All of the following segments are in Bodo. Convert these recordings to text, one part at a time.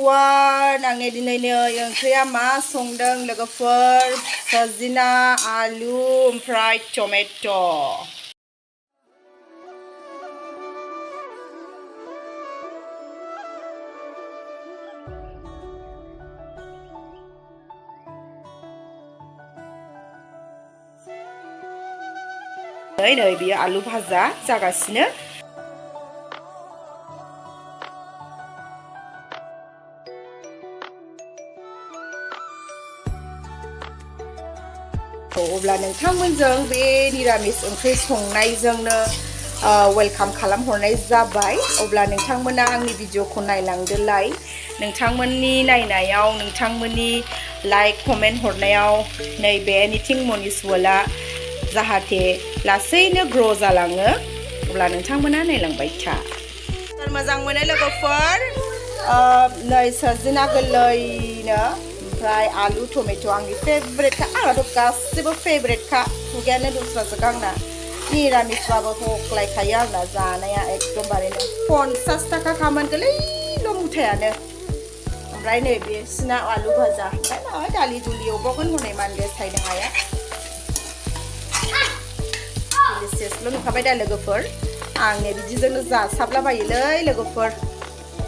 everyone, आंनि दिनैनि ओंख्रिया मा संदों लोगोफोर सजना आलु ओमफ्राय टमेट' नै बियो आलु भाजा जागासिनो अब्ला नोंथांमोनजों बे निरामिस ओंख्रि संनायजोंनो वेलकाम खालामहरनाय जाबाय अब्ला नोंथांमोना आंनि भिडिअखौ नायलांदोलाय नोंथांमोननि नायनायाव नोंथांमोननि लाइक कमेन्ट हरनायाव नैबे एनिथिं मनिस वर्ल्डआ जाहाथे लासैनो ग्र' जालाङो अब्ला नोंथांमोना नायलांबाय था मोजां मोनो लोगोफोर नै सजना गोरलैनो ओमफ्राय आलु टमेट' आंनि फेभरेट खा आंनाथ' गासिबो फेभरेट खा खुगायानो दस्रासो आंना निरामिसबाबो हख्लायखायो आंना जानाया एकदमबारेनो 50 थाखा खामोन गोलैल' मुथायानो ओमफ्राय नै बेसिना आलु भाजा ओमफ्राय माबा दालि दुलि एवबावगोन हनै मानदे सायनो हाया डिलिसियासल' नुखाबाय दा लोगोफोर आंने बिदिजोंनो जासाबलाबायोलै लोगोफोर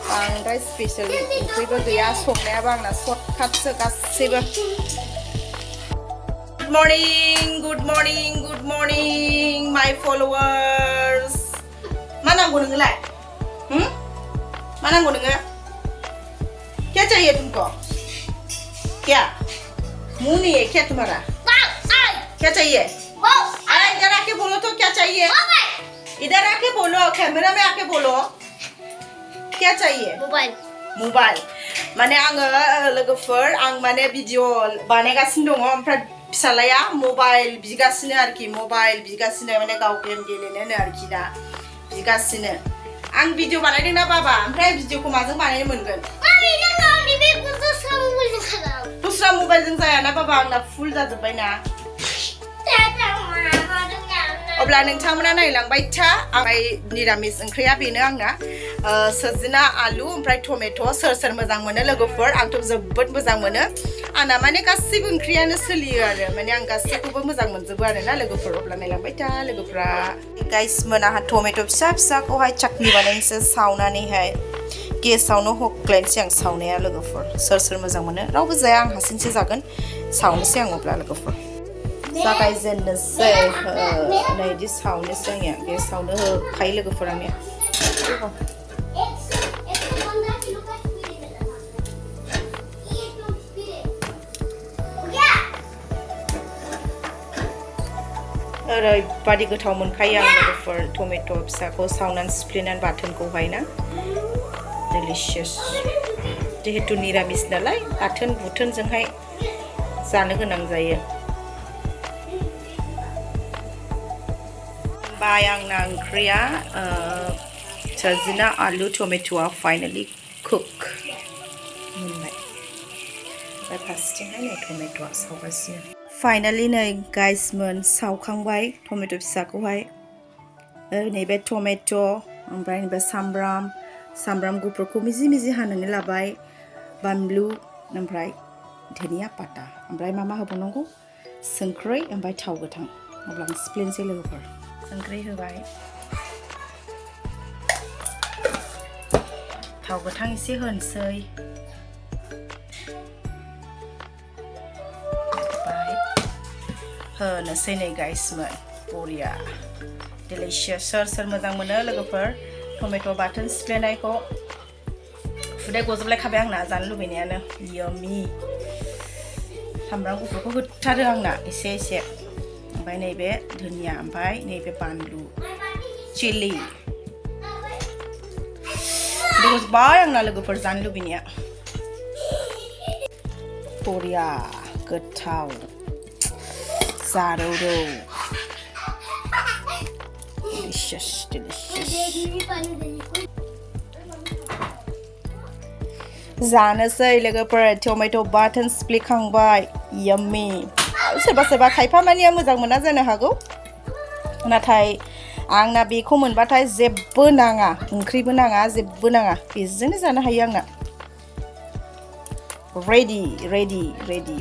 बांद्राय स्पेशल ओंख्रिबो गैया संनायाबो आंना सर्टकाटसो गासैबो गुड मर्निं माय फलोवार्स मा नांगौ नोंनोलाय मा नांगौ नोङो क्या चाहिए तुमको क्या मुंह नहीं है क्या तुम्हारा क्या चाहिए अरे इधर आके बोलो तो क्या चाहिए इधर आके बोलो कैमरा में आके बोलो क्या चाहिए मोबाइल माने आङो लोगोफोर आं माने भिडिअ बानायगासिनो दङ ओमफ्राय फिसालाया मबाइल बिगासिनो आरोखि मबाइल बिगासिनो माने गाव गेम गेलेनो आरोखि दा बिगासिनो आं भिडिअ बानायदों ना बाबा ओमफ्राय भिडिअखौ माजों बानायनो मोनगोन दस्रा मबाइलजों जाया ना बाबा आंना फुल जाजोब्बाय ना अब्ला नोंथांमोना नायलांबाय था आंनि निरामिस ओंख्रिया बेनो आंना सजना आलु ओमफ्राय टमेट' सोर मोजां मोनो लोगोफोर आंथ' जोबोद मोजां मोनो आंना माने गासैबो ओंख्रियानो सोलियो आरो माने आं गासैखौबो मोजां मोनजोबो आरो ना लोगोफोर अब्ला नायलांबाय था लोगोफ्रा गाइस मोनाहा टमेट' फिसाखौहाय चाटनि बानायनोसै सावनानैहाय गेसावनो हख्लायनोसै आं सावनाया लोगोफोर सोर मोजां मोनो रावबो जाया आं हारसिंसो जागोन सावनोसै आं अब्ला लोगोफोर जागायजेननोसै नै इदि सावनोसै आंनिया गेसावनो होखायो लोगोफोर आंनिया ओरैबादि गोथाव मोनखायो आं लोगोफोर टमेट' फिसाखौ सावनानै सिफ्लेनानै बाथोनखौहाय ना डिलिशियास जिहेतु निरामिस नालाय बाथोन बुथोनजोंहाय जानो गोनां जायो आंना ओंख्रिया सजना आलु टमेट'आ फाइनाली कुक मोनबाय ओमफ्राय फारसेथिंहाय नै टमेट'आ सावगासिनो फाइनाली नै गाइसमोन सावखांबाय टमेट' फिसाखौहाय नैबे टमेट' ओमफ्राय नैबे सामब्राम गुफुरखौ मिजि हानानै लाबाय बानलु ओमफ्राय धनिया पाता ओमफ्राय मा होबावनांगौ संख्रै ओमफ्राय थाव गोथां अब्ला आं सिफ्लेनोसै लोगोफोर संख्रि होबाय थाव गोथां एसे होनोसै होनोसै नै गाइसमोन बरिया डिलिशियास सोर मोजां मोनो लोगोफोर टमेट' बाथोन सिफ्लेनायखौ खुदै गजोबलायखाबाय आंना जानो लुबैनायानो यम्मी सामब्राम गुफुरखौ होथारो आंना एसे ओमफ्राय नैबे धनिया ओमफ्राय नैबे बानलु चिलि जोबबाय आंना लोगोफोर जानो लुबैनाया बरिया गोथाव जारौ डिलिशियास जानोसै लोगोफोर टमेट' बाथोन सिफ्लेखांबाय यम्मी सोरबा खायफा मानिया मोजां मोना जानो हागौ नाथाय आंना बेखौ मोनबाथाय जेबो नाङा ओंख्रिबो नाङा जेबो नाङा बेजोंनो जानो हायो आंना ready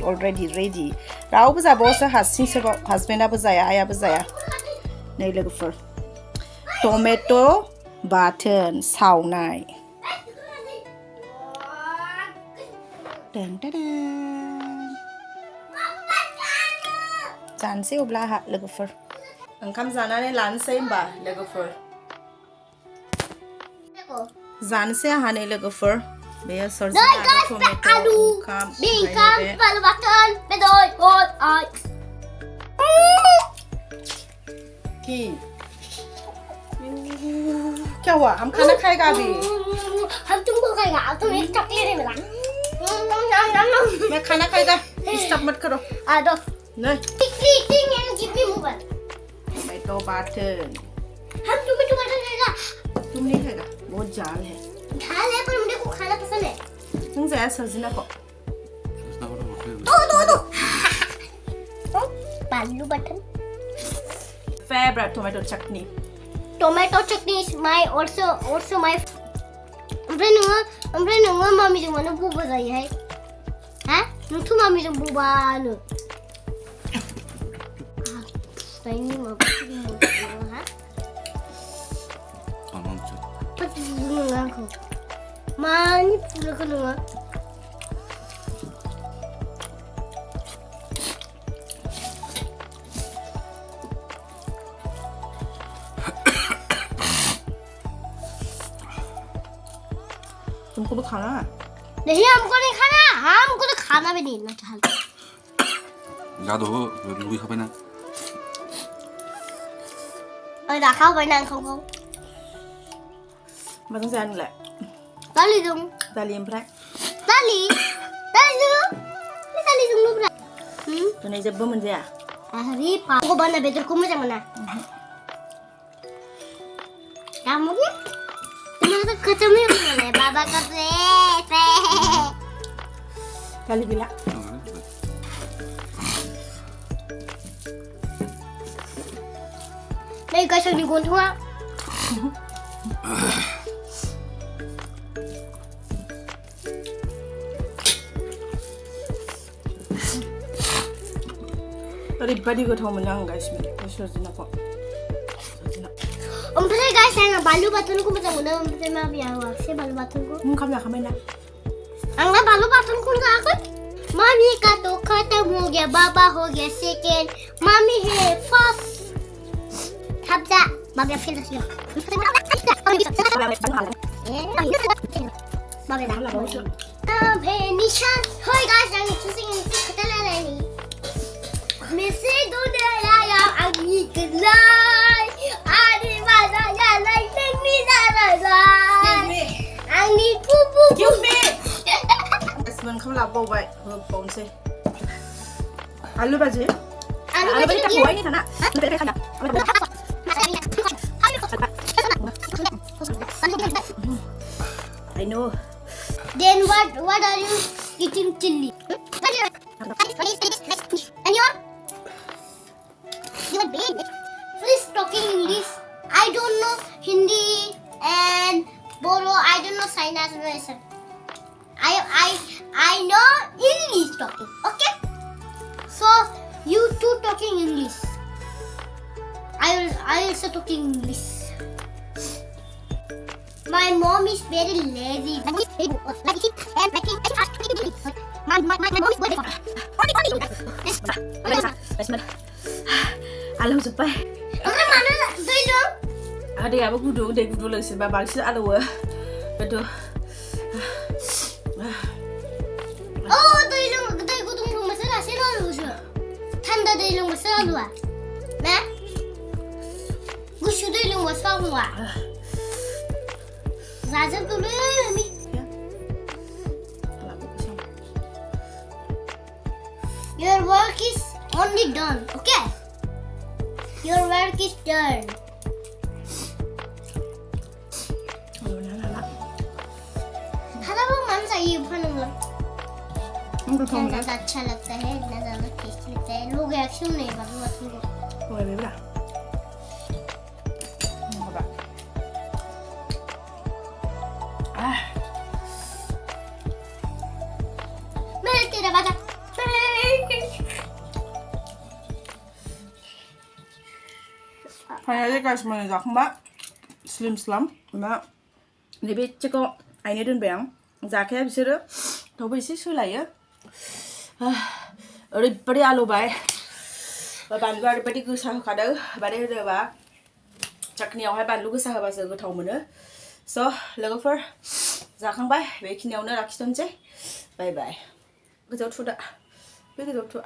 already ready रावबो जाबावसो हारसिंसोबाव हासबेन्डआबो जाया आयाबो जाया नै लोगोफोर टमेट' बाथोन सावनाय जानोसै अब्ला आहा लोगोफोर ओंखाम जानानै लानोसै होमबा लोगोफोर जानोसै आहा नै लोगोफोर बेयो सरजना टमेट' ओंखाम बालु बाथोन बेदर गद आय की क्या हुआ हम खाना खाएगा अभी हम तुमको खाएगा तुम एक चॉकलेट है मेरा मैं खाना खाएगा डिस्टर्ब मत करो आ दो नहीं eating and give me mobile tomato बाथन हम टमेटो बाथन खाएगा तुम नहीं खाएगा बहुत जाल है पर मुझे को खाना पसंद है तुम जाया सरजना को दो बालू Bathan favorite tomato chutney tomato chutney is my also my ओमफ्राय नोङो मामिजों मानो बुबा जायोहाय हा नोंथ' मामिजों बुबानो दाइनि माबा हा नोङो आंखौ मानि फुलखौ नोङो तुमको भी खाना है नहीं हमको नहीं खाना हमको तो खाना भी नहीं ना चाहते याद हो लुबी खाबाय ना रखा हुआ ना खाओ माजों जाया नोंलाय दालि दं दालि ओमफ्राय दालि दं लुब्रा दिनै जेबो मोनजाया आहारि पापा बाना बेदरखौ मोजां मोना kamu kenapa ketemu mana baba kata kali bila Đây coi sao đi cuốn thuốc ओरैबायदि गोथाव मोनो आं गाइस सरजनाखौ ओमफ्राय गाइस आं बानलु बाथोनखौ मोजां मोनो ओमफ्राय माबिया होआखिसै बानलु बाथोनखौ ओंखाम जाखांबाय ना आंना बानलु बाथोनखौनो जायाखै मामी का तो खत्म हो गया बाबा हो गया सेकंड मामी है first Habza, babia feel this here. Babia Nishan. Hi guys, I'm choosing Katalani. Missy do the ya Agni Kalai. Adi Mada ya like me la. Agni poo poo. Excuse me. Asman không làm bầu vậy, hợp bông xe. Alu baji. Alu baji tak buat ini sana. Sudah ada sana. I know. Then what are you eating chili? And you're big. Please talking English. I don't know Hindi and Boro. I don't know sign language. I know English talking. Okay. So you two talking English. I also talking English. My mom is very lazy. My mom is very Alu supaya. mana dulu? Ada apa gudu lagi babak sih alu betul. Oh dulu gudu masalah selalu sih. Tanda dulu masalah luar. Nah, gusu dulu masalah luar. Zaza dulu ni. Your work is only done, okay? Your work is done. हरा मन चाहिए बनूंगा ज़्यादा अच्छा लगता है इतना ज़्यादा टेस्टी लगता है लोग एक्शन नहीं बाबू तुमको Boleh bebra. Tidak baca. Finally guys, mana जाखांबा स्लिम स्लाम मा नैबे एसेखौ आइनो दोनबाय आं जाखाया बिसोरो थेवबो एसे सोलायो ओरैबायदि आलौबाय बानलुआ ओरैबायदि गोसा होखादों माने होनोबा चाटनियावहाय बानलु गोसा होबासो गोथाव मोनो स' लोगोफोर जाखांबाय बेखिनियावनो लाखिथ'नोसै बाय बाय गोजौआव थुदा बे गोजौआव थुआ